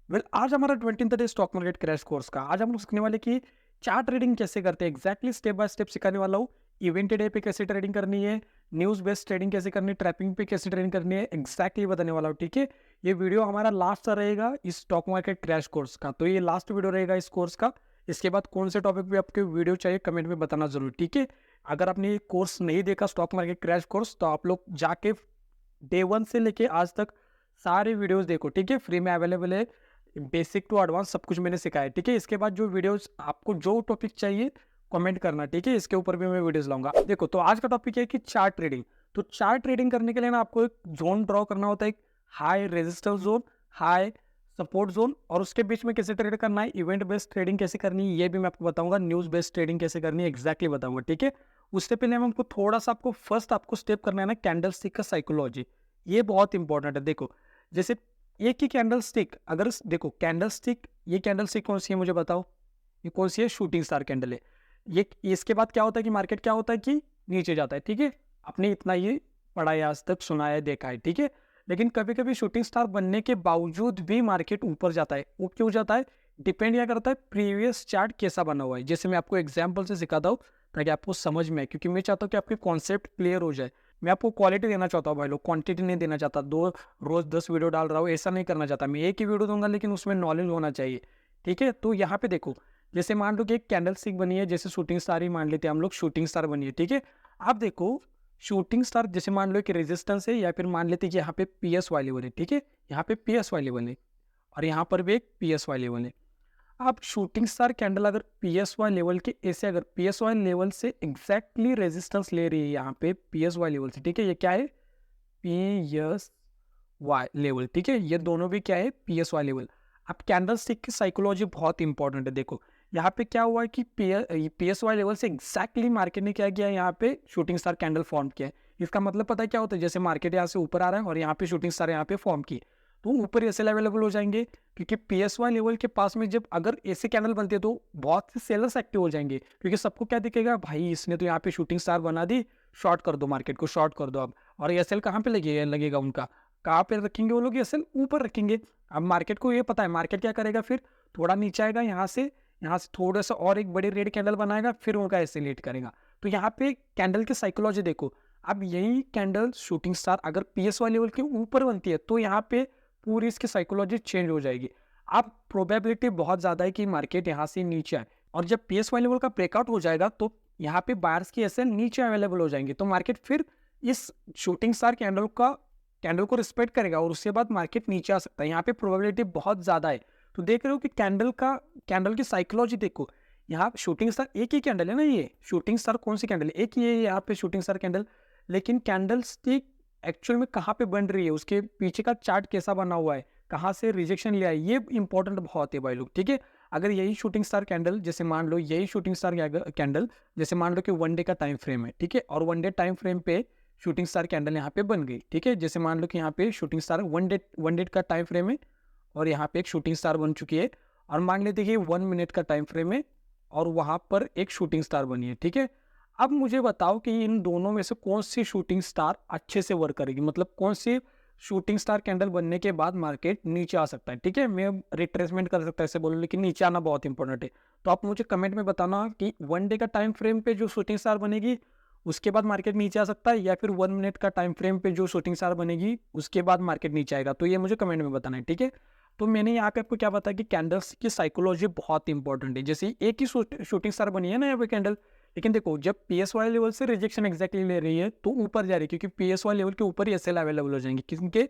आज हमारा 20th day stock market crash course का आज हम लोग सीखने वाले कि चार्ट ट्रेडिंग कैसे करते हैं। एग्जैक्टली स्टेप बाय स्टेप सिखाने वाला हूँ। इवेंट डे पे कैसे ट्रेडिंग करनी है, न्यूज़ बेस्ड ट्रेडिंग कैसे करनी है, ट्रैपिंग पे कैसे ट्रेडिंग करनी है, एग्जैक्टली बताने वाला हूँ। ठीक है, ये वीडियो हमारा लास्ट सा रहेगा इस स्टॉक मार्केट क्रैश कोर्स का। तो ये लास्ट वीडियो रहेगा इस कोर्स का। इसके बाद कौन से टॉपिक पे आपके वीडियो चाहिए कमेंट में बताना जरूर। ठीक है, अगर आपने ये कोर्स नहीं देखा स्टॉक मार्केट क्रैश कोर्स, तो आप लोग जाके डे 1 से लेके आज तक सारे वीडियोस देखो। ठीक है, फ्री में अवेलेबल है, बेसिक टू एडवांस सब कुछ मैंने सिखाया है। ठीक है, इसके बाद जो वीडियोस आपको जो टॉपिक चाहिए कमेंट करना। ठीक है, इसके ऊपर भी मैं वीडियोस लाऊंगा। देखो, तो आज का टॉपिक है कि चार्ट ट्रेडिंग। तो चार्ट ट्रेडिंग करने के लिए ना आपको एक जोन ड्रॉ करना होता है, एक high resistance zone, high support zone, और उसके बीच में कैसे ट्रेड करना है, इवेंट बेस्ड ट्रेडिंग कैसे करनी है ये भी मैं आपको बताऊंगा, न्यूज बेस्ड ट्रेडिंग कैसे करनी है एग्जैक्टली बताऊंगा। ठीक है, उससे पहले हम हमको थोड़ा सा आपको फर्स्ट आपको स्टेप करना है ना, कैंडल स्टिक का साइकोलॉजी। ये बहुत इंपॉर्टेंट है। देखो, जैसे एक ही कैंडल स्टिक, अगर देखो कैंडल स्टिक, ये कैंडल स्टिक कौन सी है मुझे बताओ, ये कौन सी है? शूटिंग स्टार कैंडल है। ये इसके बाद क्या होता है कि मार्केट क्या होता है कि नीचे जाता है। ठीक है, आपने इतना ये पढ़ा है, आज तक सुना है, देखा है। ठीक है, लेकिन कभी कभी शूटिंग स्टार बनने के बावजूद भी मार्केट ऊपर जाता है। वो क्यों जाता है? डिपेंड क्या करता है, प्रीवियस चार्ट कैसा बना हुआ है। जैसे मैं आपको एग्जाम्पल से सिखाता हूँ ताकि आपको समझ में आए, क्योंकि मैं चाहता हूँ कि आपके कॉन्सेप्ट क्लियर हो जाए। मैं आपको क्वालिटी देना चाहता हूँ भाई लोग, क्वांटिटी नहीं देना चाहता। दो रोज 10 वीडियो डाल रहा हूँ ऐसा नहीं करना चाहता। मैं एक ही वीडियो दूंगा लेकिन उसमें नॉलेज होना चाहिए। ठीक है, तो यहाँ पे देखो, जैसे मान लो कि एक कैंडल स्टिक बनी है, जैसे शूटिंग स्टार ही मान लेते हैं हम लोग, शूटिंग स्टार बनी है। ठीक है, आप देखो शूटिंग स्टार जैसे मान लो कि रेजिस्टेंस है, या फिर मान लेते हैं कि यहाँ पे पीएस वाई लेवल है। ठीक है, यहाँ पे पीएस वाई लेवल है और यहाँ पर भी एक पीएस वाई लेवल है। आप शूटिंग स्टार कैंडल अगर पीएसवाई लेवल के ऐसे, अगर पीएसवाई लेवल से एग्जैक्टली रेजिस्टेंस ले रही है यहाँ पे पीएसवाई लेवल से। ठीक है, ये क्या है? PSY level. ठीक है, ये दोनों भी क्या है? PSY level. अब कैंडल स्टिक की साइकोलॉजी बहुत इंपॉर्टेंट है। देखो यहाँ पे क्या हुआ है कि पीएसवाई लेवल से एग्जैक्टली मार्केट ने क्या किया है, यहाँ पे शूटिंग स्टार कैंडल फॉर्म किया है। इसका मतलब पता है क्या होता है? जैसे मार्केट यहाँ से ऊपर आ रहा है और यहाँ पे शूटिंग स्टार यहाँ पे फॉर्म की, तो ऊपर ऐसे अवेलेबल हो जाएंगे, क्योंकि पीएसवाई लेवल के पास में जब अगर ऐसे कैंडल बनते हैं तो बहुत से सेलर्स एक्टिव हो जाएंगे, क्योंकि सबको क्या दिखेगा, भाई इसने तो यहाँ पे शूटिंग स्टार बना दी, शॉर्ट कर दो, मार्केट को शॉर्ट कर दो अब। और एसएल कहाँ पे लगेगा उनका, कहाँ पे रखेंगे वो लोग? एसएल ऊपर रखेंगे। अब मार्केट को ये पता है, मार्केट क्या करेगा, फिर थोड़ा नीचे आएगा, यहाँ से थोड़ा सा और एक बड़ी रेड कैंडल बनाएगा, फिर उनका एसएल लेट करेगा। तो यहाँ पे कैंडल की साइकोलॉजी देखो। अब यही कैंडल शूटिंग स्टार अगर पीएसवाई लेवल के ऊपर बनती है तो यहाँ पे पूरी इसकी साइकोलॉजी चेंज हो जाएगी। अब प्रोबेबिलिटी बहुत ज़्यादा है कि मार्केट यहाँ से नीचे आए, और जब पीएसवाई लेवल का ब्रेकआउट हो जाएगा तो यहाँ पे बायर्स की एसएल नीचे अवेलेबल हो जाएंगे, तो मार्केट फिर इस शूटिंग स्टार कैंडल को रिस्पेक्ट करेगा और उसके बाद मार्केट नीचे आ सकता है। यहाँ पे प्रोबेबिलिटी बहुत ज़्यादा है। तो देख रहे हो कि कैंडल की साइकोलॉजी देखो। यहाँ शूटिंग स्टार एक ही कैंडल है ना, ये शूटिंग स्टार कौन सी कैंडल है? एक ही है यहाँ पे शूटिंग स्टार कैंडल, लेकिन कैंडल स्टिक एक्चुअल में कहाँ पे बन रही है, उसके पीछे का चार्ट कैसा बना हुआ है, कहाँ से रिजेक्शन लिया है, ये इंपॉर्टेंट बहुत है भाई लोग। ठीक है, अगर यही शूटिंग स्टार कैंडल, जैसे मान लो यही शूटिंग स्टार कैंडल, जैसे मान लो कि 1 डे का टाइम फ्रेम है। ठीक है, और 1 डे टाइम फ्रेम पे शूटिंग स्टार कैंडल यहाँ पे बन गई। ठीक है, जैसे मान लो कि यहाँ पे शूटिंग स्टार 1 डे का टाइम फ्रेम है और यहाँ पे एक शूटिंग स्टार बन चुकी है, और मान लेते कि 1 मिनट का टाइम फ्रेम है और वहाँ पर एक शूटिंग स्टार बनी है। ठीक है, अब मुझे बताओ कि इन दोनों में से कौन सी शूटिंग स्टार अच्छे से वर्क करेगी, मतलब कौन सी शूटिंग स्टार कैंडल बनने के बाद मार्केट नीचे आ सकता है। ठीक है, मैं रिट्रेसमेंट कर सकता है ऐसे बोलो, लेकिन नीचे आना बहुत इंपॉर्टेंट है। तो आप मुझे कमेंट में बताना कि 1 डे का टाइम फ्रेम पे जो शूटिंग स्टार बनेगी उसके बाद मार्केट नीचे आ सकता है, या फिर 1 मिनट का टाइम फ्रेम पे जो शूटिंग स्टार बनेगी उसके बाद मार्केट नीचे आएगा। तो ये मुझे कमेंट में बताना है। ठीक है, तो मैंने यहाँ पे आपको क्या बताया कि कैंडल्स की साइकोलॉजी बहुत इंपॉर्टेंट है। जैसे एक ही शूटिंग स्टार बनी है ना यहाँ पे कैंडल, लेकिन देखो जब पीएसवाई लेवल से रिजेक्शन एग्जैक्टली ले रही है तो ऊपर जा रही है, क्योंकि पीएसवाई लेवल के ऊपर ही एसएल अवेलेबल हो जाएंगे, किसके?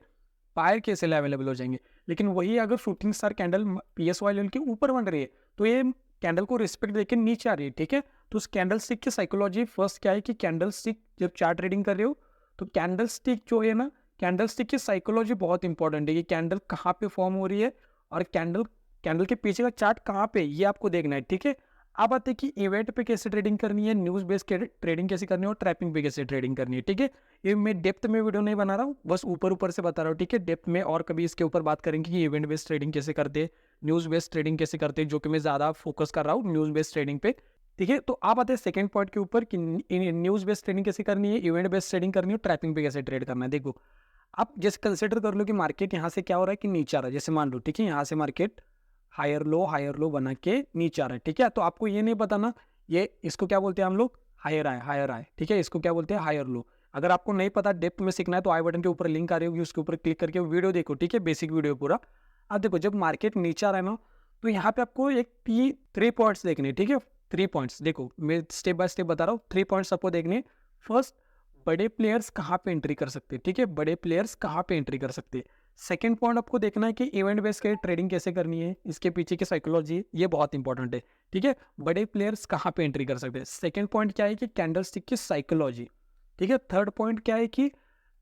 पायर के एसएल अवेलेबल हो जाएंगे। लेकिन वही अगर shooting star candle PSY level के ऊपर बन रही है तो ये कैंडल को रिस्पेक्ट देके नीचे आ रही है। ठीक है, तो उस कैंडल स्टिक की साइकोलॉजी फर्स्ट क्या है कि कैंडल स्टिक जब चार्ट रीडिंग कर रहे हो तो कैंडल स्टिक जो है ना, कैंडल स्टिक की साइकोलॉजी बहुत इंपॉर्टेंट है कि कैंडल कहाँ पे फॉर्म हो रही है और कैंडल के पीछे का चार्ट कहाँ पे, ये आपको देखना है। ठीक है, अब आते हैं कि इवेंट पे कैसे ट्रेडिंग करनी है, न्यूज़ बेस्ड ट्रेडिंग कैसे करनी है और ट्रैपिंग पे कैसे ट्रेडिंग करनी है। ठीक है, ये मैं डेप्थ में वीडियो नहीं बना रहा हूँ, बस ऊपर ऊपर से बता रहा हूँ। ठीक है, डेप्थ में और कभी इसके ऊपर बात करेंगे कि इवेंट बेस्ड ट्रेडिंग कैसे करते हैं, न्यूज़ बेस्ड ट्रेडिंग कैसे करते हैं, जो कि मैं ज़्यादा फोकस कर रहा हूँ न्यूज़ बेस्ड ट्रेडिंग पे। ठीक है, तो आप आते हैं सेकंड पॉइंट के ऊपर कि न्यूज़ बेस्ड ट्रेडिंग कैसे करनी है, इवेंट बेस्ड ट्रेडिंग करनी है, ट्रैपिंग पे कैसे ट्रेड करना है। देखो, आप जैसे कंसिडर कर लो कि मार्केट यहाँ से क्या हो रहा है कि नीचे आ रहा है, जैसे मान लो ठीक है, यहाँ से मार्केट हायर लो बना के नीचे आ रहा है, ठीक है। तो आपको ये नहीं पता ना, ये इसको क्या बोलते हैं हम लोग, हायर आए, ठीक है, इसको क्या बोलते हैं, हायर लो। अगर आपको नहीं पता, डेप्थ में सीखना है, तो आई बटन के ऊपर लिंक आ रही होगी, उसके ऊपर क्लिक करके वीडियो देखो, ठीक है, बेसिक वीडियो पूरा। अब देखो जब मार्केट नीचे आ रहा है ना, तो यहाँ पे आपको एक 3 पॉइंट्स देखने, ठीक है, 3 पॉइंट्स देखो, मैं स्टेप बाय स्टेप बता रहा हूँ। 3 पॉइंट्स आपको देखने। फर्स्ट, बड़े प्लेयर्स कहाँ पे एंट्री कर सकते हैं, ठीक है, बड़े प्लेयर्स कहाँ पे एंट्री कर सकते हैं। सेकंड पॉइंट आपको देखना है कि इवेंट बेस्ड के ट्रेडिंग कैसे करनी है, इसके पीछे की साइकोलॉजी, ये बहुत इंपॉर्टेंट है, ठीक है। बड़े प्लेयर्स कहाँ पे एंट्री कर सकते हैं। सेकंड पॉइंट क्या है कि कैंडलस्टिक की साइकोलॉजी, ठीक है। थर्ड पॉइंट क्या है कि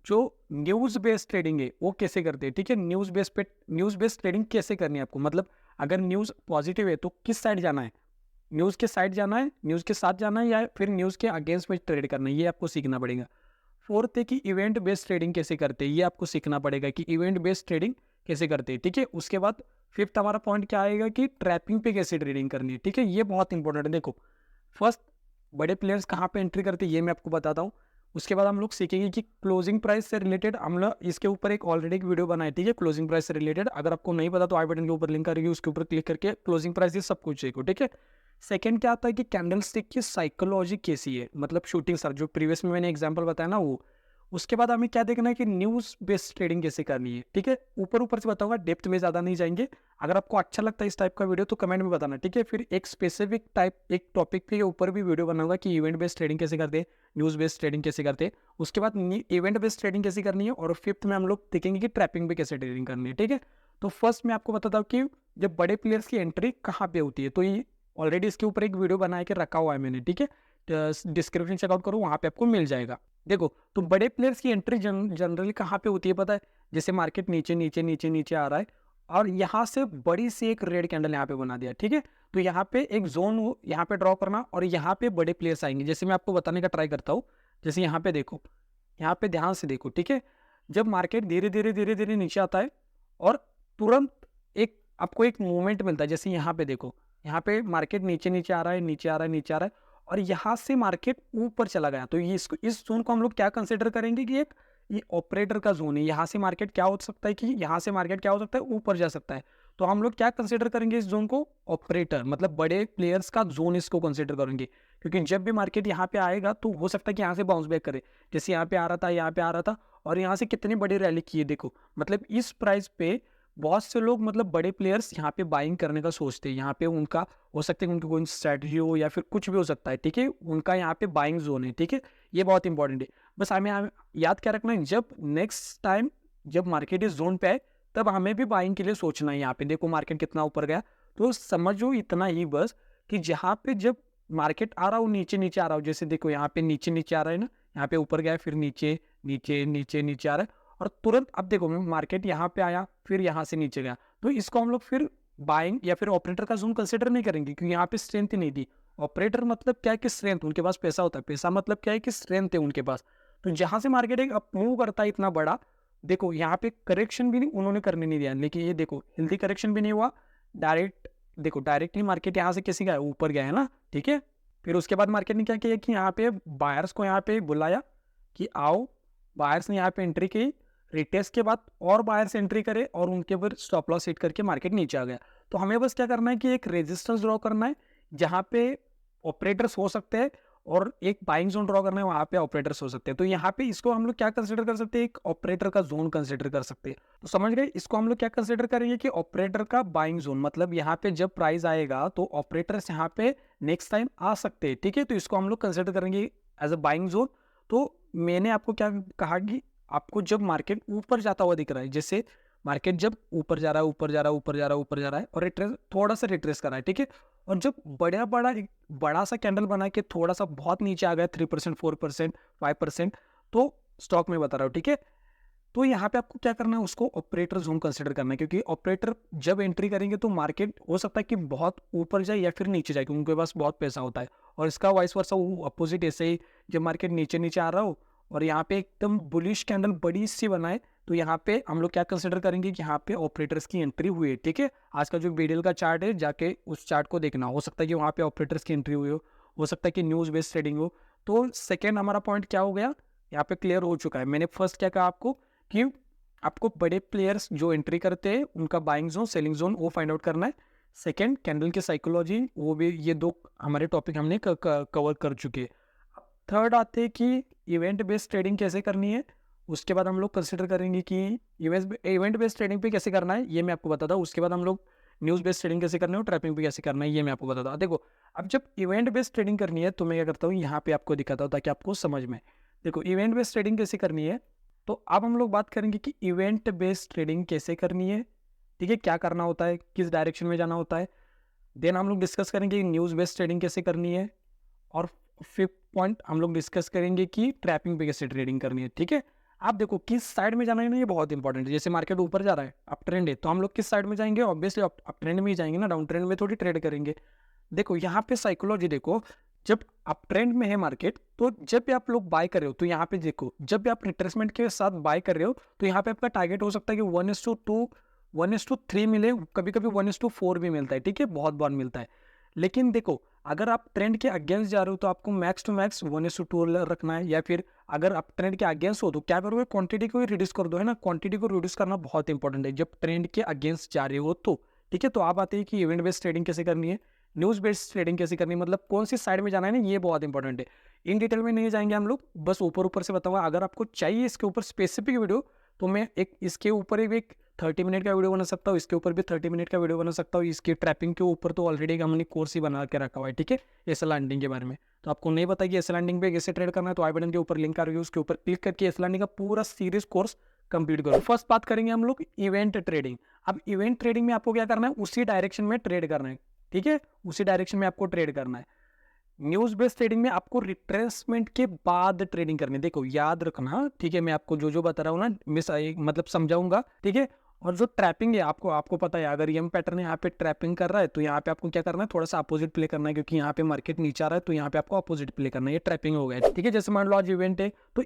जो न्यूज़ बेस्ड ट्रेडिंग है वो कैसे करते हैं, ठीक है। न्यूज़ बेस्ड ट्रेडिंग कैसे करनी है आपको, मतलब अगर न्यूज़ पॉजिटिव है तो किस साइड जाना है, न्यूज़ के साइड जाना है, न्यूज़ के साथ जाना है, या फिर न्यूज़ के अगेंस्ट में ट्रेड करना है, ये आपको सीखना पड़ेगा। फोर्थ है कि इवेंट बेस्ड ट्रेडिंग कैसे करते हैं, ये आपको सीखना पड़ेगा कि इवेंट बेस्ड ट्रेडिंग कैसे करते हैं, ठीक है। उसके बाद फिफ्थ हमारा पॉइंट क्या आएगा कि ट्रैपिंग पे कैसे ट्रेडिंग करनी है, ठीक है, ये बहुत इंपॉर्टेंट है। देखो फर्स्ट, बड़े प्लेयर्स कहाँ पे एंट्री करते हैं ये मैं आपको बताता हूँ। उसके बाद हम लोग सीखेंगे कि क्लोजिंग प्राइस से रिलेटेड हम लोग इसके ऊपर एक ऑलरेडी एक वीडियो बनाए, ठीक है, क्लोजिंग प्राइस से रिलेटेड। अगर आपको नहीं पता तो आई बटन के ऊपर लिंक करेगी, उसके ऊपर क्लिक करके क्लोजिंग प्राइस ये सब कुछ देखो, ठीक है। सेकंड क्या आता है कि कैंडल स्टिक की साइकोलॉजी कैसी है, मतलब शूटिंग स्टार, जो प्रीवियस में मैंने एग्जांपल बताया ना वो। उसके बाद हमें क्या देखना है कि न्यूज़ बेस्ड ट्रेडिंग कैसे करनी है, ठीक है। ऊपर ऊपर से बताऊंगा, डेप्थ में ज़्यादा नहीं जाएंगे। अगर आपको अच्छा लगता है इस टाइप का वीडियो तो कमेंट में बताना, ठीक है। फिर एक स्पेसिफिक टाइप एक टॉपिक के ऊपर भी वीडियो बनाऊंगा कि इवेंट बेस्ड ट्रेडिंग कैसे करते हैं, न्यूज़ बेस्ड ट्रेडिंग कैसे करते हैं। उसके बाद इवेंट बेस्ड ट्रेडिंग कैसे करनी है, और फिफ्थ में हम लोग देखेंगे कि ट्रैपिंग पे कैसे ट्रेडिंग करनी है, ठीक है। तो फर्स्ट मैं आपको बताता हूँ कि जब बड़े प्लेयर्स की एंट्री कहाँ पे होती है, तो ये ऑलरेडी इसके ऊपर एक वीडियो बना के रखा हुआ है मैंने, ठीक है। डिस्क्रिप्शन चेकआउट करो, वहाँ पे आपको मिल जाएगा। देखो तो बड़े प्लेयर्स की एंट्री जनरली कहाँ पे होती है पता है, जैसे मार्केट नीचे नीचे नीचे नीचे आ रहा है और यहाँ से बड़ी सी एक रेड कैंडल यहाँ पे बना दिया, ठीक है। तो यहाँ पे एक जोन यहाँ पे ड्रॉ करना, और यहाँ पे बड़े प्लेयर्स आएंगे। जैसे मैं आपको बताने का ट्राई करता हूँ, जैसे यहाँ पे देखो, यहाँ पे ध्यान से देखो, ठीक है। जब मार्केट धीरे धीरे धीरे धीरे नीचे आता है और तुरंत एक आपको एक मूवमेंट मिलता है, जैसे यहाँ पे देखो, यहाँ पे मार्केट नीचे नीचे आ रहा है, नीचे आ रहा है, नीचे आ रहा है, और यहाँ से मार्केट ऊपर चला गया। तो ये इस जोन को हम लोग क्या कंसिडर करेंगे कि एक ये ऑपरेटर का जोन है। यहाँ से मार्केट क्या हो सकता है कि यहाँ से मार्केट क्या हो सकता है, ऊपर जा सकता है। तो हम लोग क्या कंसिडर करेंगे इस जोन को, ऑपरेटर, मतलब बड़े प्लेयर्स का जोन इसको कंसिडर करेंगे। क्योंकि जब भी मार्केट यहाँ पे आएगा तो हो सकता है कि यहाँ से बाउंस बैक करे, जैसे यहाँ पे आ रहा था, यहाँ पे आ रहा था, और यहाँ से कितनी बड़ी रैली की है देखो। मतलब इस प्राइस पे बहुत से लोग, मतलब बड़े प्लेयर्स यहाँ पे बाइंग करने का सोचते हैं। यहाँ पे उनका हो सकता है कि उनकी कोई स्ट्रैटेजी हो या फिर कुछ भी हो सकता है, ठीक है, उनका यहाँ पे बाइंग जोन है, ठीक है। ये बहुत इंपॉर्टेंट है। बस हमें याद क्या रखना है, जब नेक्स्ट टाइम जब मार्केट इस जोन पे आए तब हमें भी बाइंग के लिए सोचना है। यहाँ पे देखो मार्केट कितना ऊपर गया, तो समझो इतना ही बस कि जहाँ पे जब मार्केट आ रहा हो नीचे नीचे आ रहा हो, जैसे देखो यहाँ पे नीचे नीचे आ रहा है ना, यहाँ पे ऊपर गया फिर नीचे नीचे नीचे नीचे आ रहा है, और तुरंत अब देखो मार्केट यहाँ पे आया फिर यहाँ से नीचे गया, तो इसको हम लोग फिर बाइंग या फिर ऑपरेटर का जोन कंसिडर नहीं करेंगे, क्योंकि यहाँ पे स्ट्रेंथ ही नहीं दी। ऑपरेटर मतलब क्या है कि स्ट्रेंथ, उनके पास पैसा होता है, पैसा मतलब क्या है कि स्ट्रेंथ है उनके पास। तो जहाँ से मार्केट एक मूव करता है इतना बड़ा, देखो यहाँ पे करेक्शन भी नहीं उन्होंने करने नहीं दिया, लेकिन ये देखो हेल्दी करेक्शन भी नहीं हुआ, डायरेक्ट देखो डायरेक्टली मार्केट यहाँ से कैसे गया, ऊपर गया है ना, ठीक है। फिर उसके बाद मार्केट ने क्या किया कि यहाँ पे बायर्स को यहाँ पे बुलाया कि आओ, बायर्स ने यहाँ पे एंट्री की, रिटेस्ट के बाद और बायर्स एंट्री करे और उनके ऊपर स्टॉप लॉस सेट करके मार्केट नीचे आ गया। तो हमें बस क्या करना है कि एक रेजिस्टेंस ड्रॉ करना है जहाँ पे ऑपरेटर्स हो सकते हैं, और एक बाइंग जोन ड्रॉ करना है वहाँ पे ऑपरेटर्स हो सकते हैं। तो यहाँ पे इसको हम लोग क्या कंसिडर कर सकते हैं, एक ऑपरेटर का जोन कंसिडर कर सकते हैं। तो समझ गए, इसको हम लोग क्या कंसिडर करेंगे कि ऑपरेटर का बाइंग जोन, मतलब यहाँ पे जब प्राइस आएगा तो ऑपरेटर्स यहाँ पे नेक्स्ट टाइम आ सकते हैं, ठीक है। तो इसको हम लोग कंसिडर करेंगे एज अ बाइंग जोन। तो मैंने आपको क्या कहा कि आपको जब मार्केट ऊपर जाता हुआ दिख रहा है, जैसे मार्केट जब ऊपर जा रहा है, ऊपर जा रहा है, ऊपर जा रहा है, ऊपर जा रहा है, और रिट्रेस थोड़ा सा रिट्रेस कर रहा है, ठीक है। और जब बड़ा सा कैंडल बना के थोड़ा सा बहुत नीचे आ गया, 3%, 4%, 5%, तो स्टॉक में बता रहा हूँ, ठीक है। तो यहाँ पे आपको क्या करना है, उसको ऑपरेटर जोन कंसिडर करना है, क्योंकि ऑपरेटर जब एंट्री करेंगे तो मार्केट हो सकता है कि बहुत ऊपर जाए या फिर नीचे जाए, क्योंकि उनके पास बहुत पैसा होता है। और इसका वाइस वर्सा अपोजिट, ऐसे ही जब मार्केट नीचे नीचे आ रहा हो और यहाँ पे एकदम बुलिश कैंडल बड़ी सी बनाए, तो यहाँ पे हम लोग क्या कंसिडर करेंगे कि यहाँ पे ऑपरेटर्स की एंट्री हुई है, ठीक है। आज का जो बीडीएल का चार्ट है, जाके उस चार्ट को देखना, हो सकता है कि वहाँ पे ऑपरेटर्स की एंट्री हुई हो सकता है कि न्यूज़ बेस्ड ट्रेडिंग हो। तो सेकेंड हमारा पॉइंट क्या हो गया, यहाँ पे क्लियर हो चुका है। मैंने फर्स्ट क्या कहा आपको, कि आपको बड़े प्लेयर्स जो एंट्री करते हैं उनका बाइंग जोन, सेलिंग जोन वो फाइंड आउट करना है। सेकंड, कैंडल की साइकोलॉजी, वो भी, ये 2 हमारे टॉपिक हमने कवर कर चुके हैं। थर्ड आते हैं कि इवेंट बेस्ड ट्रेडिंग कैसे करनी है। उसके बाद हम लोग कंसिडर करेंगे कि इवेंट बेस्ड ट्रेडिंग पे कैसे करना है, ये मैं आपको बताता हूँ। उसके बाद हम लोग न्यूज़ बेस्ड ट्रेडिंग कैसे करना है और ट्रैपिंग पे कैसे करना है, ये मैं आपको बताता हूँ। देखो, अब जब इवेंट बेस्ड ट्रेडिंग करनी है तो मैं क्या करता हूँ, यहाँ पे आपको दिखाता हूँ ताकि आपको समझ में। देखो, इवेंट बेस्ड ट्रेडिंग कैसे करनी है, तो अब हम लोग बात करेंगे कि इवेंट बेस्ड ट्रेडिंग कैसे करनी है, ठीक है, क्या करना होता है, किस डायरेक्शन में जाना होता है। देन हम लोग डिस्कस करेंगे न्यूज़ बेस्ड ट्रेडिंग कैसे करनी है, और फिफ्थ पॉइंट हम लोग डिस्कस करेंगे कि ट्रैपिंग पे कैसे ट्रेडिंग करनी है, ठीक है। आप देखो किस साइड में जाना है ना, ये बहुत इंपॉर्टेंट है। जैसे मार्केट ऊपर जा रहा है, अप ट्रेंड है, तो हम लोग किस साइड में जाएंगे, ऑब्वियसली अप ट्रेंड में ही जाएंगे ना, डाउन ट्रेंड में थोड़ी ट्रेड करेंगे। देखो यहाँ पे साइकोलॉजी देखो, जब अप ट्रेंड में है मार्केट, तो जब भी आप लोग बाय कर रहे हो तो यहाँ पे देखो, जब भी आप रिट्रेसमेंट के साथ बाय कर रहे हो तो यहाँ पे आपका टारगेट हो सकता है कि 1:2, 1:3 मिले, कभी कभी 1:4 भी मिलता है, ठीक है, बहुत बार मिलता है। लेकिन देखो, अगर आप ट्रेंड के अगेंस्ट जा रहे हो तो आपको मैक्स टू मैक्स 1:2 रखना है, या फिर अगर आप ट्रेंड के अगेंस्ट हो तो क्या करोगे, क्वांटिटी को ही रिड्यूस कर दो, है ना। क्वांटिटी को रिड्यूस करना बहुत इंपॉर्टेंट है जब ट्रेंड के अगेंस्ट जा रहे हो तो, ठीक है। तो आप आते हैं कि इवेंट बेस्ड ट्रेडिंग कैसे करनी है, न्यूज़ बेस्ड ट्रेडिंग कैसे करनी है, मतलब कौन सी साइड में जाना है ना, ये बहुत इंपॉर्टेंट है। इन डिटेल में नहीं जाएंगे हम लोग, बस ऊपर ऊपर से बताऊंगा। अगर आपको चाहिए इसके ऊपर स्पेसिफिक वीडियो तो मैं इसके ऊपर ही एक 30 मिनट का वीडियो बना सकता हूँ, इसके ऊपर भी 30 मिनट का वीडियो बना सकता हूँ। इसके ट्रैपिंग के ऊपर तो ऑलरेडी हमने कोर्स ही बना के रखा हुआ है, ठीक है, एस लैंडिंग के बारे में। तो आपको नहीं पता कि एस लैंडिंग पे कैसे ट्रेड करना है, तो आई बटन के ऊपर लिंक आ रही है, उसके ऊपर क्लिक करके एस लैंडिंग का पूरा सीरीज कोर्स कंप्लीट करो। फर्स्ट बात करेंगे हम लोग इवेंट ट्रेडिंग। अब इवेंट ट्रेडिंग में आपको क्या करना है, उसी डायरेक्शन में ट्रेड करना है, ठीक है, उसी डायरेक्शन में आपको ट्रेड करना है। न्यूज़ बेस्ड ट्रेडिंग में आपको रिट्रेसमेंट के बाद ट्रेडिंग करनी है। देखो याद रखना, ठीक है, मैं आपको जो जो बता रहा हूँ ना मतलब समझाऊंगा, ठीक है। और जो ट्रैपिंग है, आपको पता है, अगर एम पैटर्न यहाँ पे ट्रैपिंग कर रहा है तो यहाँ पे आपको क्या करना है, थोड़ा सा अपोजिट प्ले करना है, क्योंकि यहाँ पे मार्केट नीचे आ रहा है तो यहाँ पे आपको अपोजिट प्ले करना है। ये ट्रैपिंग हो गया, ठीक है। जैसे मान लो आज इवेंट है, तो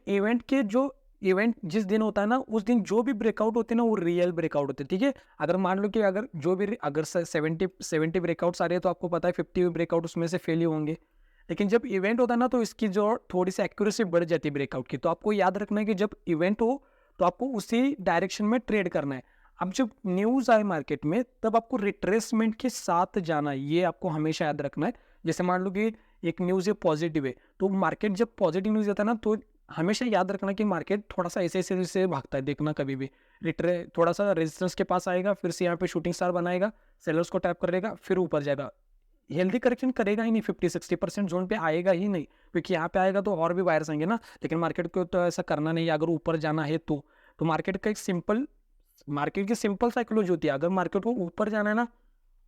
इवेंट जिस दिन होता है ना, उस दिन जो भी ब्रेकआउट होते हैं ना, वो रियल ब्रेकआउट होते हैं, ठीक है। अगर मान लो कि अगर 70 ब्रेकआउट्स आ रहे हैं तो आपको पता है 50 ब्रेकआउट उसमें से फेल ही होंगे। लेकिन जब इवेंट होता है ना, तो इसकी जो थोड़ी सी एक्यूरेसी बढ़ जाती है ब्रेकआउट की। तो आपको याद रखना है कि जब इवेंट हो तो आपको उसी डायरेक्शन में ट्रेड करना है। अब जब न्यूज़ आए मार्केट में तब आपको रिट्रेसमेंट के साथ जाना है, ये आपको हमेशा याद रखना है। जैसे मान लो कि एक न्यूज़ है पॉजिटिव है, तो मार्केट जब पॉजिटिव न्यूज़ आता है ना, तो हमेशा याद रखना कि मार्केट थोड़ा सा ऐसे से भागता है। देखना कभी भी थोड़ा सा रेजिस्टेंस के पास आएगा, फिर से यहाँ पे शूटिंग स्टार बनाएगा, सेलर्स को टैप करेगा, फिर ऊपर जाएगा। हेल्दी करेक्शन करेगा ही नहीं, 50-60% जोन पे आएगा ही नहीं, क्योंकि यहाँ पे आएगा तो और भी बायर्स आएंगे ना। लेकिन मार्केट को तो ऐसा करना नहीं है। अगर ऊपर जाना है तो मार्केट की सिंपल साइकोलॉजी होती है। अगर मार्केट को ऊपर जाना है ना,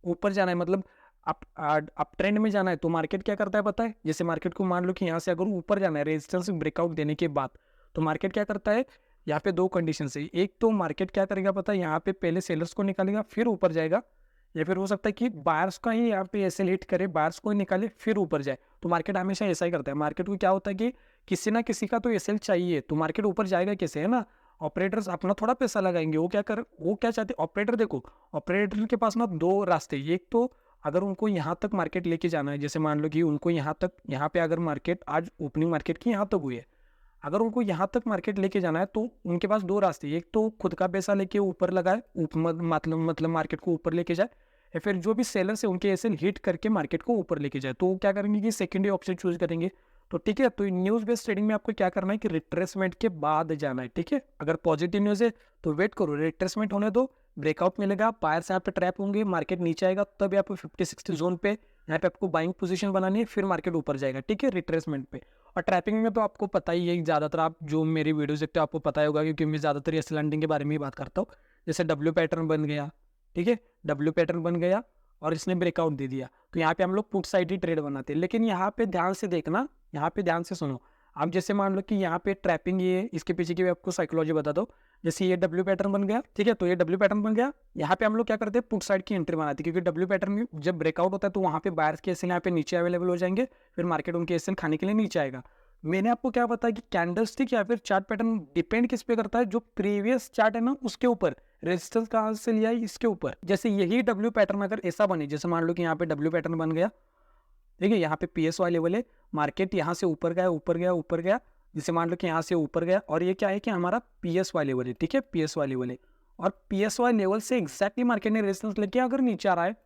ऊपर जाना है मतलब अप ट्रेंड में जाना है, तो मार्केट क्या करता है पता है। जैसे मार्केट को मान लो कि यहाँ से अगर ऊपर जाना है रेजिस्टेंस ब्रेकआउट देने के बाद, तो मार्केट क्या करता है, यहाँ पे 2 कंडीशन है। एक तो मार्केट क्या करेगा पता है, यहाँ पे पहले सेलर्स को निकालेगा फिर ऊपर जाएगा, या फिर हो सकता है कि बायर्स का ही यहाँ पे एसएल हिट करे, बायर्स को ही निकाले फिर ऊपर जाए। तो मार्केट हमेशा ऐसा ही करता है। मार्केट को क्या होता है कि किसी ना किसी का तो एसएल चाहिए, तो मार्केट ऊपर जाएगा कैसे, है ना। ऑपरेटर्स अपना थोड़ा पैसा लगाएंगे, वो क्या चाहते हैं ऑपरेटर। देखो ऑपरेटर के पास ना 2 रास्ते, एक तो अगर उनको यहाँ तक मार्केट लेके जाना है, जैसे मान लो कि उनको यहाँ पे अगर मार्केट आज ओपनिंग मार्केट की यहाँ तक हुई है, अगर उनको यहाँ तक मार्केट लेके जाना है तो उनके पास 2 रास्ते, एक तो खुद का पैसा लेके ऊपर लगाए, मतलब मार्केट को ऊपर लेके जाए, या फिर जो भी सेलर्स है उनके एसएल हिट करके मार्केट को ऊपर लेके जाए। तो क्या करेंगे कि सेकेंडरी ऑप्शन चूज करेंगे। तो ठीक है, तो न्यूज़ बेस्ड ट्रेडिंग में आपको क्या करना है कि रिट्रेसमेंट के बाद जाना है, ठीक है। अगर पॉजिटिव न्यूज़ है तो वेट करो, रिट्रेसमेंट होने दो, ब्रेकआउट मिलेगा, बायर्स यहाँ पे ट्रैप होंगे, मार्केट नीचे आएगा, तब आपको 50-60 जोन पे यहाँ पे आपको बाइंग पोजीशन बनानी है, फिर मार्केट ऊपर जाएगा, ठीक है, रिट्रेसमेंट पे। और ट्रैपिंग में तो आपको पता ही है, ज़्यादातर आप जो मेरी वीडियोस देखते हो आपको पता ही होगा, क्योंकि मैं ज़्यादातर एस लैंडिंग के बारे में ही बात करता हूँ। जैसे डब्ल्यू पैटर्न बन गया, ठीक है, डब्ल्यू पैटर्न बन गया और इसने ब्रेकआउट दे दिया, तो यहाँ पे हम लोग पुट साइड ही ट्रेड बनाते हैं। लेकिन यहाँ पे ध्यान से देखना, यहाँ पे ध्यान से सुनो। आप जैसे मान लो कि यहाँ पे ट्रैपिंग, ये इसके पीछे की भी आपको साइकोलॉजी बता दो। जैसे ये डब्ल्यू पैटर्न बन गया, ठीक है, तो ये डब्ल्यू पैटर्न बन गया, यहाँ पे हम लोग क्या करते हैं पुट साइड की एंट्री बनाते हैं, क्योंकि डब्ल्यू पैटर्न में जब ब्रेकआउट होता है तो वहाँ पे बायर्स के एसएल यहाँ पे नीचे अवेलेबल हो जाएंगे, फिर मार्केट उनके एसएल खाने के लिए नीचे आएगा। मैंने आपको क्या बताया कि कैंडलस्टिक या फिर चार्ट पैटर्न डिपेंड किस पे करता है, जो प्रीवियस चार्ट है ना उसके ऊपर, रेजिस्टेंस कहाँ से लिया है इसके ऊपर। जैसे यही डब्ल्यू पैटर्न अगर ऐसा बने, जैसे मान लो कि यहाँ पे डब्ल्यू पैटर्न बन गया, ठीक है, यहाँ पे पीएसवाई लेवल है, मार्केट यहाँ से ऊपर गया, ऊपर गया, ऊपर गया, जैसे मान लो कि यहाँ से ऊपर गया और ये क्या है कि हमारा PSY लेवल है, ठीक है, PSY लेवल है और PSY लेवल से एग्जैक्टली मार्केट ने रेजिस्टेंस लेके अगर नीचे आ रहा है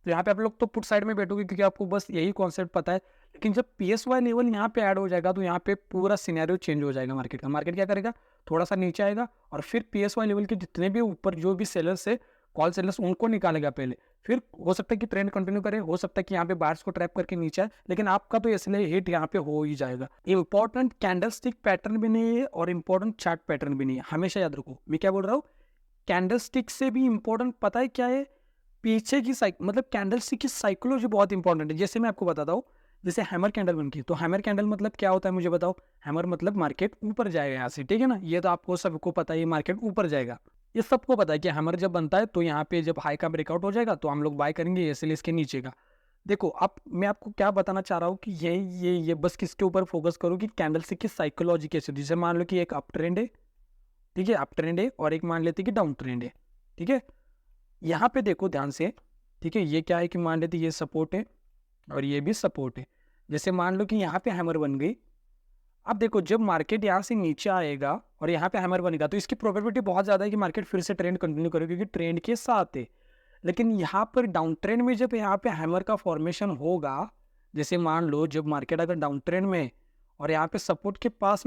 तो यहाँ पे आप लोग तो पुट साइड में बैठोगे क्योंकि आपको बस यही कॉन्सेप्ट पता है। लेकिन जब PSY लेवल यहाँ पे ऐड हो जाएगा तो यहाँ पे पूरा सिनेरियो चेंज हो जाएगा मार्केट का। मार्केट क्या करेगा, थोड़ा सा नीचे आएगा और फिर PSY लेवल के जितने भी ऊपर जो भी सेलर्स है, कॉल सेलर्स, उनको निकालेगा पहले। फिर हो सकता है कि ट्रेंड कंटिन्यू करे, हो सकता है कि यहाँ पे बायर्स को ट्रैप करके नीचे आए, लेकिन आपका तो इसलिए हिट यहाँ पे हो ही जाएगा। इंपॉर्टेंट कैंडलस्टिक पैटर्न भी नहीं है और इंपॉर्टेंट चार्ट पैटर्न भी नहीं है, हमेशा याद रखो। मैं क्या बोल रहा हूँ, कैंडलस्टिक से भी इंपॉर्टेंट पता है क्या है, पीछे की मतलब कैंडलस्टिक की साइकोलॉजी बहुत इंपॉर्टेंट है। जैसे मैं आपको बताता हूँ, जैसे हैमर कैंडल बन की, तो हैमर कैंडल मतलब क्या होता है मुझे बताओ। हैमर मतलब मार्केट ऊपर जाएगा यहाँ से, ठीक है ना, ये तो आपको सबको पता है, मार्केट ऊपर जाएगा, ये सबको पता है कि हैमर जब बनता है तो यहाँ पे जब हाई का ब्रेकआउट हो जाएगा तो हम लोग बाय करेंगे, इसलिए इसके नीचे का। देखो अब मैं आपको क्या बताना चाह रहा हूँ कि ये बस किसके ऊपर फोकस करो कि कैंडलस्टिक की साइकोलॉजी कैसे। जैसे मान लो कि एक अप ट्रेंड है, ठीक है, अप ट्रेंड है, और एक मान लेते कि डाउन ट्रेंड है, ठीक है। यहाँ पे देखो ध्यान से, ठीक है, ये क्या है कि मान लेते ये सपोर्ट है और ये भी सपोर्ट है। जैसे मान लो कि यहाँ पे हैमर बन गई। अब देखो जब मार्केट यहाँ से नीचे आएगा और यहाँ पे हैमर बनेगा तो इसकी प्रोबेबिलिटी बहुत ज़्यादा है कि मार्केट फिर से ट्रेंड कंटिन्यू करेगा क्योंकि ट्रेंड के साथ है। लेकिन यहाँ पर डाउन ट्रेंड में जब यहाँ पे हैमर का फॉर्मेशन होगा, जैसे मान लो जब मार्केट अगर डाउन ट्रेंड में और यहाँ पे सपोर्ट के पास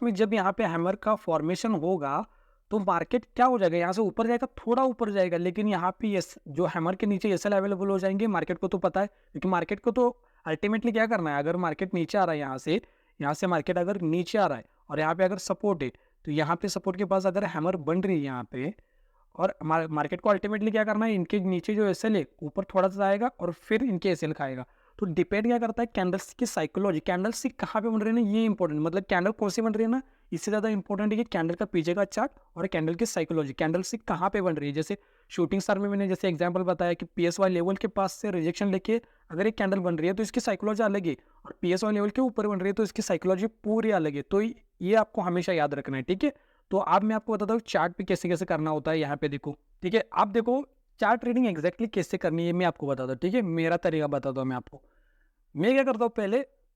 में जब यहाँ पे हैमर का फॉर्मेशन होगा तो मार्केट क्या हो जाएगा, यहाँ से ऊपर जाएगा, थोड़ा ऊपर जाएगा, लेकिन यहाँ पे जो हैमर के नीचे एसएल अवेलेबल हो जाएंगे। मार्केट को तो पता है, क्योंकि मार्केट को तो अल्टीमेटली क्या करना है, अगर मार्केट नीचे आ रहा है यहाँ से मार्केट अगर नीचे आ रहा है और यहाँ पे अगर सपोर्ट है तो यहाँ पे सपोर्ट के पास अगर हैमर बन रही है यहाँ पे, और मार्केट को अल्टीमेटली क्या करना है, इनके नीचे जो एसएल है ऊपर थोड़ा सा आएगा और फिर इनके एसएल खाएगा। तो डिपेंड क्या करता है कैंडल्स की साइकोलॉजी, कैंडल्स कहाँ पे बन रही है ना, ये इंपॉर्टेंट, मतलब कैंडल कौन सी बन रही है ना, इससे ज़्यादा इंपॉर्टेंट है कि कैंडल का पीछे का चार्ट और कैंडल की साइकोलॉजी, कैंडल कहाँ पे बन रही है। जैसे शूटिंग स्टार में मैंने जैसे एग्जांपल बताया कि PSY लेवल के पास से रिजेक्शन लेके अगर एक कैंडल बन रही है तो इसकी साइकोलॉजी अलग है, और PSY लेवल के ऊपर बन रही है तो इसकी साइकोलॉजी पूरी अलग है। तो ये आपको हमेशा याद रखना है, ठीक है। तो अब मैं आपको बताता हूँ चार्ट पे कैसे कैसे करना होता है। यहाँ पे देखो, ठीक है, आप देखो चार्ट ट्रेडिंग एग्जैक्टली कैसे करनी है मैं आपको बताता हूँ, ठीक है, मेरा तरीका बताता हूँ मैं आपको। मैं क्या करता हूँ,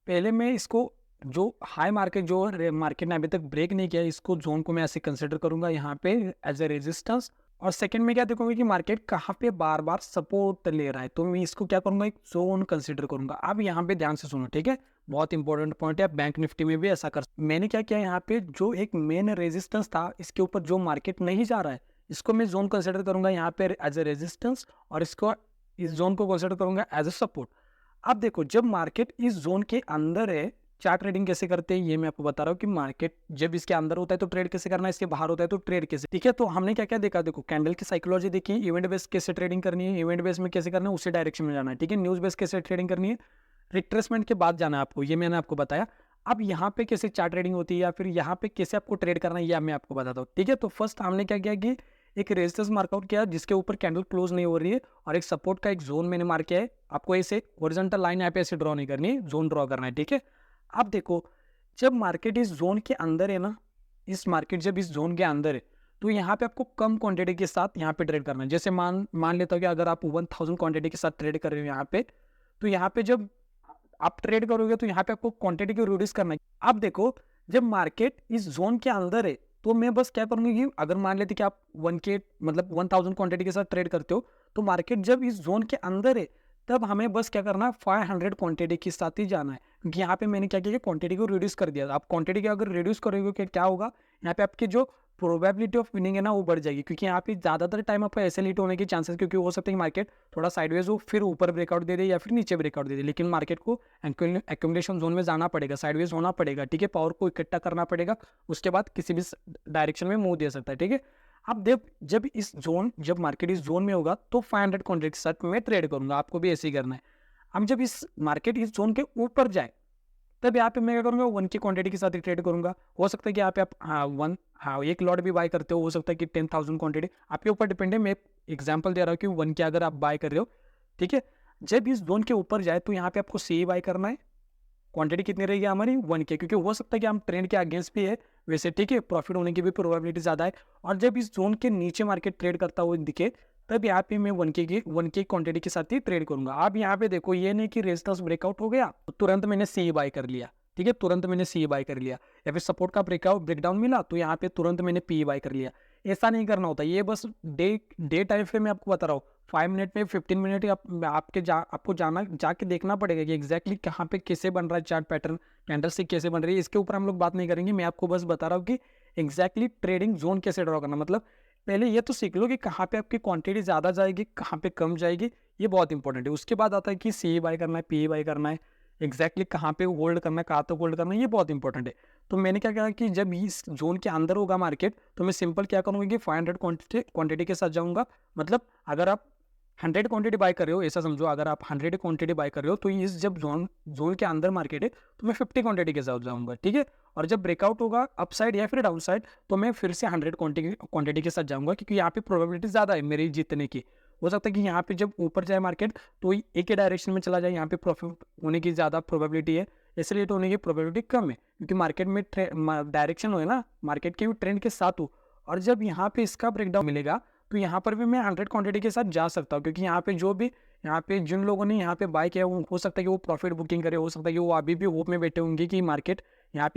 पहले मैं इसको जो हाई मार्केट जो मार्केट ने अभी तक ब्रेक नहीं किया, इसको जोन को मैं ऐसे कंसिडर करूंगा यहाँ पे एज ए रेजिस्टेंस। और सेकंड में क्या देखूंगा कि मार्केट कहाँ पे बार बार सपोर्ट ले रहा है, तो मैं इसको क्या करूंगा, एक जोन कंसिडर करूंगा। अब यहाँ पे ध्यान से सुनो, ठीक है, बहुत इंपॉर्टेंट पॉइंट है। बैंक निफ्टी में भी ऐसा कर, मैंने क्या किया, यहाँ पे जो एक मेन रेजिस्टेंस था इसके ऊपर जो मार्केट नहीं जा रहा है इसको मैं जोन कंसिडर करूंगा यहाँ पे एज ए रेजिस्टेंस, और इस जोन को कंसिडर करूंगा एज ए सपोर्ट। अब देखो जब मार्केट इस जोन के अंदर है, चार्ट ट्रेडिंग कैसे करते हैं ये मैं आपको बता रहा हूँ कि मार्केट जब इसके अंदर होता है तो ट्रेड कैसे करना है, इसके बाहर होता है तो ट्रेड कैसे, ठीक है। तो हमने क्या क्या देखा, देखो कैंडल की साइकोलॉजी देखी, इवेंट बेस कैसे ट्रेडिंग करनी है, इवेंट बेस में कैसे करना है उसी डायरेक्शन में जाना है, ठीक है। न्यूज बेस कैसे ट्रेडिंग करनी है, रिट्रेसमेंट के बाद जाना है आपको, ये मैंने आपको बताया। अब यहाँ पे कैसे चार्ट ट्रेडिंग होती है या फिर यहाँ पे कैसे आपको ट्रेड करना है, यह मैं आपको बताता हूँ, ठीक है। तो फर्स्ट हमने क्या किया कि एक रेजिस्टेंस मार्कआउट किया जिसके ऊपर कैंडल क्लोज नहीं हो रही है, और एक सपोर्ट का एक जोन मैंने मार्क किया है। आपको ऐसे हॉरिजॉन्टल लाइन यहाँ पे ऐसे ड्रॉ नहीं करनी है, जोन ड्रॉ करना है, ठीक है। अब देखो जब मार्केट इस जोन के अंदर है ना, इस मार्केट जब इस जोन के अंदर है तो यहाँ पे आपको कम क्वांटिटी के साथ यहाँ पे ट्रेड करना है। जैसे मान लेता हूँ कि अगर आप 1000 क्वांटिटी के साथ ट्रेड कर रहे हो यहाँ पे, तो यहाँ पे जब आप ट्रेड करोगे तो यहाँ पे आपको क्वांटिटी को रिड्यूस करना है। अब देखो जब मार्केट इस जोन के अंदर है तो मैं बस क्या करूँगी कि अगर मान लेते कि आप 1K मतलब 1000 क्वांटिटी के साथ ट्रेड करते हो, तो मार्केट जब इस जोन के अंदर है तब हमें बस क्या करना है, 500 क्वांटिटी के साथ ही जाना है। क्योंकि यहाँ पे मैंने क्या किया कि क्वांटिटी को रिड्यूस कर दिया। आप क्वांटिटी को अगर रिड्यूस करोगे क्या होगा, यहाँ पे आपकी जो प्रोबेबिलिटी ऑफ विनिंग है ना वो बढ़ जाएगी, क्योंकि यहाँ पे ज़्यादातर टाइम आपका ऐसे हिट होने के चांसेस, क्योंकि हो सकता है कि मार्केट थोड़ा साइडवेज हो फिर ऊपर ब्रेकआउट दे दे या फिर नीचे ब्रेकआउट दे दे, लेकिन मार्केट को एक्यूमुलेशन जोन में जाना पड़ेगा, साइडवेज होना पड़ेगा, ठीक है, पावर को इकट्ठा करना पड़ेगा, उसके बाद किसी भी डायरेक्शन में मूव दे सकता है, ठीक है। अब जब मार्केट इस जोन में होगा तो 500 क्वांटिटी के साथ मैं ट्रेड करूंगा, आपको भी ऐसे ही करना है। अब जब इस मार्केट इस जोन के ऊपर जाए तब यहाँ पे मैं क्या करूँगा, 1K क्वांटिटी के साथ ही ट्रेड करूंगा। हो सकता है कि यहाँ पे आप एक लॉट भी बाय करते हो सकता है कि 10,000 क्वांटिटी, आपके ऊपर डिपेंड है। मैं एग्जांपल दे रहा हूँ कि 1K अगर आप बाय कर रहे हो, ठीक है। जब इस जोन के ऊपर जाए तो यहाँ पे आपको सी बाय करना है। क्वांटिटी कितनी रहेगी हमारी, 1K, क्योंकि हो सकता है कि हम ट्रेंड के अगेंस्ट भी है वैसे, ठीक है, प्रॉफिट होने की भी प्रोबेबिलिटी ज़्यादा है। और जब इस जोन के नीचे मार्केट ट्रेड करता हुआ दिखे तब यहाँ पे मैं 1K क्वांटिटी के साथ ही ट्रेड करूंगा। अब यहाँ पे देखो ये नहीं कि रेजिस्टेंस ब्रेकआउट हो गया तो तुरंत मैंने सी बाय कर लिया, ठीक है, तुरंत मैंने सी बाय कर लिया, या फिर सपोर्ट का ब्रेकडाउन मिला तो यहाँ पे तुरंत मैंने पी बाय कर लिया। ऐसा नहीं करना होता, ये बस डे टाइम फ्रेम में आपको बता रहा हूँ। 5 मिनट में 15 मिनट आपको जाके देखना पड़ेगा कि एग्जैक्टली कहाँ पे कैसे बन रहा है चार्ट पैटर्न, कैंडलस्टिक कैसे बन रही है। इसके ऊपर हम लोग बात नहीं करेंगे, मैं आपको बस बता रहा हूँ कि एग्जैक्टली ट्रेडिंग जोन कैसे ड्रॉ करना। मतलब पहले ये तो सीख लो कि कहाँ पे आपकी क्वांटिटी ज़्यादा जाएगी, कहाँ पे कम जाएगी, ये बहुत इंपॉर्टेंट है। उसके बाद आता है कि सी बाय करना है, पी बाय करना है, एग्जैक्टली कहाँ पे होल्ड करना है, कहाँ तक होल्ड करना है, ये बहुत इंपॉर्टेंट है। तो मैंने क्या कहा कि जब इस जोन के अंदर होगा मार्केट, तो मैं सिंपल क्या करूँगा कि 500 क्वांटिटी के साथ जाऊँगा। मतलब अगर आप 100 क्वांटिटी बाय कर रहे हो, ऐसा समझो अगर आप 100 क्वांटिटी बाय कर रहे हो, तो इस जब जोन के अंदर मार्केट है तो मैं 50 क्वांटिटी के साथ जाऊँगा, ठीक है। और जब ब्रेकआउट होगा अप साइड या फिर डाउन साइड, तो मैं फिर से 100 क्वांटिटी के साथ जाऊँगा, क्योंकि यहाँ पे प्रोबेबिलिटी ज़्यादा है मेरी जीतने की। हो सकता है कि यहाँ पे जब ऊपर जाए मार्केट तो एक ही डायरेक्शन में चला जाए, यहाँ पे प्रॉफिट होने की ज़्यादा प्रोबेबिलिटी है, इसलिए तो होने की प्रोबेबिलिटी कम है, क्योंकि मार्केट में डायरेक्शन हो ना, मार्केट के भी ट्रेंड के साथ हो। और जब यहाँ पे इसका ब्रेकडाउन मिलेगा तो यहाँ पर भी मैं 100 क्वांटिटी के साथ जा सकता हूँ, क्योंकि यहाँ पे जिन लोगों ने यहाँ पे बाय किया हो सकता है कि वो प्रॉफिट बुकिंग करे, हो सकता है कि वो अभी भी होप में बैठे होंगे कि मार्केट यहाँ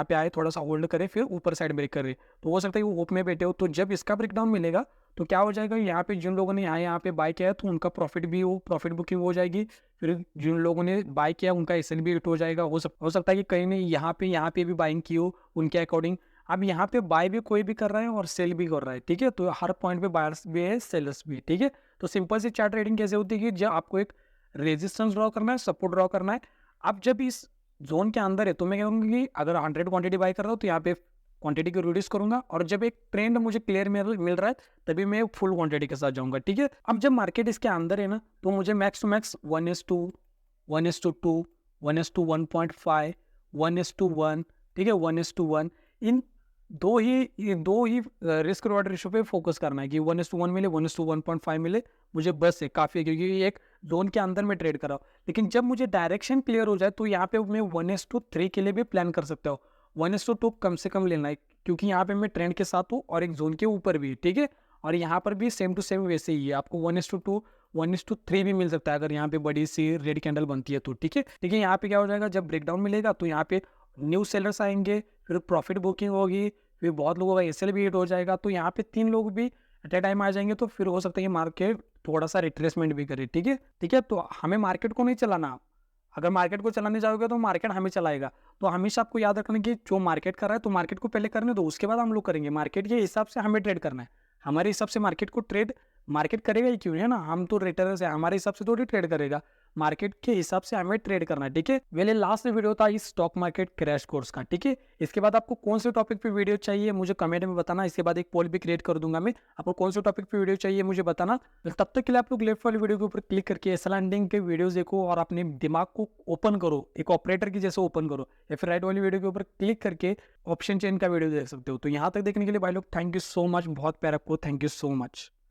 पे आए थोड़ा सा होल्ड करे फिर ऊपर साइड ब्रेक करे, तो हो सकता है कि वो होप में बैठे हो। तो जब इसका ब्रेकडाउन मिलेगा तो क्या हो जाएगा, यहाँ पे जिन लोगों ने यहाँ पे बाय किया है तो उनका प्रॉफिट बुकिंग हो जाएगी। फिर जिन लोगों ने बाय किया उनका एसएल भी हिट हो जाएगा। हो सकता है कि कहीं ने यहाँ पे भी बाइंग की हो उनके अकॉर्डिंग। अब यहाँ पे बाय भी कोई भी कर रहा है और सेल भी कर रहा है, ठीक है। तो हर पॉइंट पे बायर्स भी है, सेलर्स भी, ठीक है। तो सिंपल सी चार्ट ट्रेडिंग कैसे होती है कि जब आपको एक रेजिस्टेंस ड्रॉ करना है, सपोर्ट ड्रॉ करना है। अब जब इस जोन के अंदर है तो मैं कहूँगा कि अगर 100 क्वांटिटी बाय कर रहा हूँ तो यहाँ पे क्वांटिटी को रिड्यूस करूंगा, और जब एक ट्रेंड मुझे क्लियर मिल रहा है तभी मैं फुल क्वांटिटी के साथ जाऊंगा, ठीक है। अब जब मार्केट इसके अंदर है ना, तो मुझे मैक्स टू मैक्स 1:2, 1:2, 1:1.5, 1:1, ठीक है, 1:1, इन दो ही रिस्क रिवॉर्ड रेशियो पे फोकस करना है कि 1:1 मिले, 1:1.5 मिले, मुझे बस है, काफ़ी है, क्योंकि ये एक जोन के अंदर में ट्रेड कर रहा हूँ। लेकिन जब मुझे डायरेक्शन क्लियर हो जाए तो यहाँ पे मैं 1:3 के लिए भी प्लान कर सकता हूँ। 1:2 कम से कम लेना है, क्योंकि यहाँ पे मैं ट्रेंड के साथ हूँ और एक जोन के ऊपर भी, ठीक है। और यहाँ पर भी सेम टू सेम वैसे ही है, आपको 1:2, 1:3 भी मिल सकता है अगर यहाँ पे बड़ी सी रेड कैंडल बनती है तो, ठीक है। लेकिन यहाँ पे क्या हो जाएगा, जब ब्रेकडाउन मिलेगा तो यहाँ पे न्यू सेलर्स आएंगे, फिर प्रॉफिट बुकिंग होगी, फिर बहुत लोगों का एसएल भी हिट हो जाएगा, तो यहाँ पे 3 लोग भी एट ए टाइम आ जाएंगे, तो फिर हो सकता है कि मार्केट थोड़ा सा रिट्रेसमेंट भी करे, ठीक है, ठीक है। तो हमें मार्केट को नहीं चलाना, अगर मार्केट को चलाने जाओगे तो मार्केट हमें चलाएगा। तो हमेशा आपको याद रखना कि जो मार्केट कर रहा है तो मार्केट को पहले करने दो, उसके बाद हम लोग करेंगे। मार्केट के हिसाब से हमें ट्रेड करना है, हमारे हिसाब से मार्केट को ट्रेड मार्केट करेगा ही क्यों, है ना, हम तो ट्रेडर्स है, हमारे हिसाब से थोड़ी ट्रेड करेगा, मार्केट के हिसाब से हमें ट्रेड करना है, ठीक है। वेल लास्ट वीडियो था इस स्टॉक मार्केट क्रैश कोर्स का, ठीक है। इसके बाद आपको कौन से टॉपिक पे वीडियो चाहिए मुझे कमेंट में बताना, इसके बाद एक पोल भी क्रिएट कर दूंगा मैं, आपको कौन से टॉपिक पे वीडियो चाहिए मुझे बताना। तब तक के लिए आप लोग लेफ्ट वाली वीडियो के ऊपर क्लिक करके एस लैंडिंग के वीडियोस देखो और अपने दिमाग को ओपन करो, एक ऑपरेटर की जैसे ओपन करो, या फिर राइट वाली वीडियो के ऊपर क्लिक करके ऑप्शन चेन का वीडियो देख सकते हो। तो यहाँ तक देखने के लिए भाई लोग थैंक यू सो मच, बहुत प्यार आपको, थैंक यू सो मच।